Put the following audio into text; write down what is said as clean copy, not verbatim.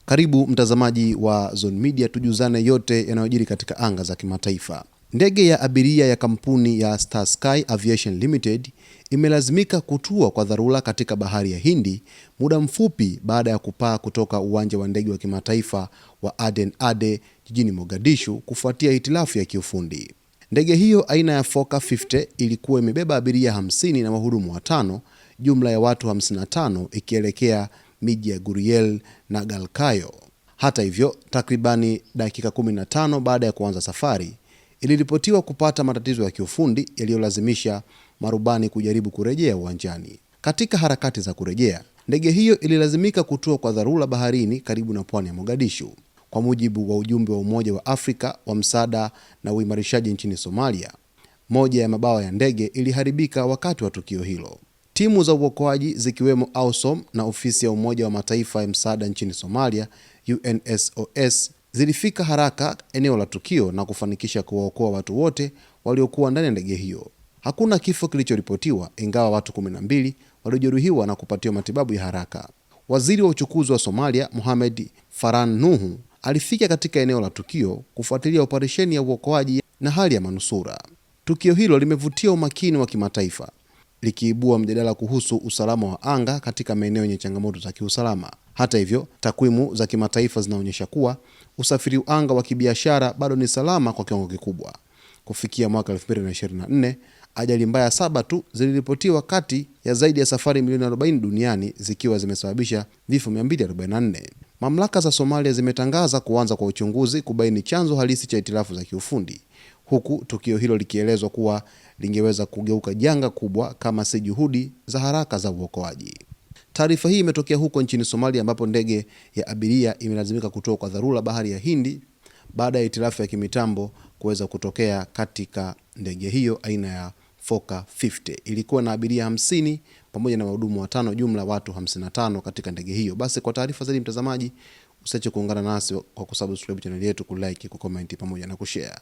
Karibu mtazamaji wa Zone Media, tujuzane yote yanayojiri katika anga za kimataifa. Ndege ya abiria ya kampuni ya Star Sky Aviation Limited imelazimika kutua kwa dharura katika bahari ya Hindi muda mfupi baada ya kupaa kutoka uwanja wa ndege wa kimataifa wa Aden Ade jijini Mogadishu kufuatia hitilafu ya kiufundi. Ndege hiyo aina ya Fokker 50 ilikuwa imebeba abiria 50 na wahudumu watano, jumla ya watu 55, ikielekea miji ya Guriel na Galkayo. Hata hivyo, takribani dakika 15 baada ya kuanza safari, iliripotiwa kupata matatizo ya kiufundi yaliyolazimisha marubani kujaribu kurejea uwanjani. Katika harakati za kurejea, ndege hiyo ililazimika kutua kwa dharura baharini karibu na pwani ya Mogadishu. Kwa mujibu wa ujumbe wa Umoja wa Afrika wa msaada na uimarishaji nchini Somalia, moja ya mabawa ya ndege iliharibika wakati wa tukio hilo. Timu za uokoaji zikiwemo AUSOM na ofisi ya Umoja wa Mataifa ya msaada nchini Somalia UNSOS zilifika haraka eneo la tukio na kufanikisha kuwaokoa watu wote waliokuwa ndani ya ndege hiyo. Hakuna kifo kilichoripotiwa, ingawa watu 12 waliojeruhiwa na kupatiwa matibabu ya haraka. Waziri wa uchukuzi wa Somalia Mohamed Farhan Nuhu alifika katika eneo la tukio kufuatilia operesheni ya uokoaji na hali ya manusura. Tukio hilo limevutia umakini wa kimataifa, likiibua mjadala kuhusu usalama wa anga katika maeneo yenye changamoto za kiusalama. Hata hivyo, takwimu za kimataifa zinaonyesha kuwa usafiri anga wa kibiashara bado ni salama kwa kiwango kikubwa. Kufikia mwaka 2024, ajali mbaya 7 tu ziliripotiwa kati ya zaidi ya safari milioni 40 duniani, zikiwa zimesababisha vifo 244. Mamlaka za Somalia zimetangaza kuanza kwa uchunguzi kubaini chanzo halisi cha hitilafu za kiufundi, huku tukio hilo likielezwa kuwa lingeweza kugeuka janga kubwa kama si juhudi za haraka za uokoaji. Taarifa hii imetokea huko nchini Somalia, ambapo ndege ya abiria imelazimika kutoa kwa dharura bahari ya Hindi baada ya hitilafu ya kimitambo kuweza kutokea katika ndege hiyo aina ya Fokker 50. Ilikuwa na abiria 50 pamoja na wahudumu watano, jumla watu 55 katika ndege hiyo. Basi kwa taarifa zaidi mtazamaji, usiache kuungana nasi kwa kusubscribe channel yetu, kulike, kucomment pamoja na kushare.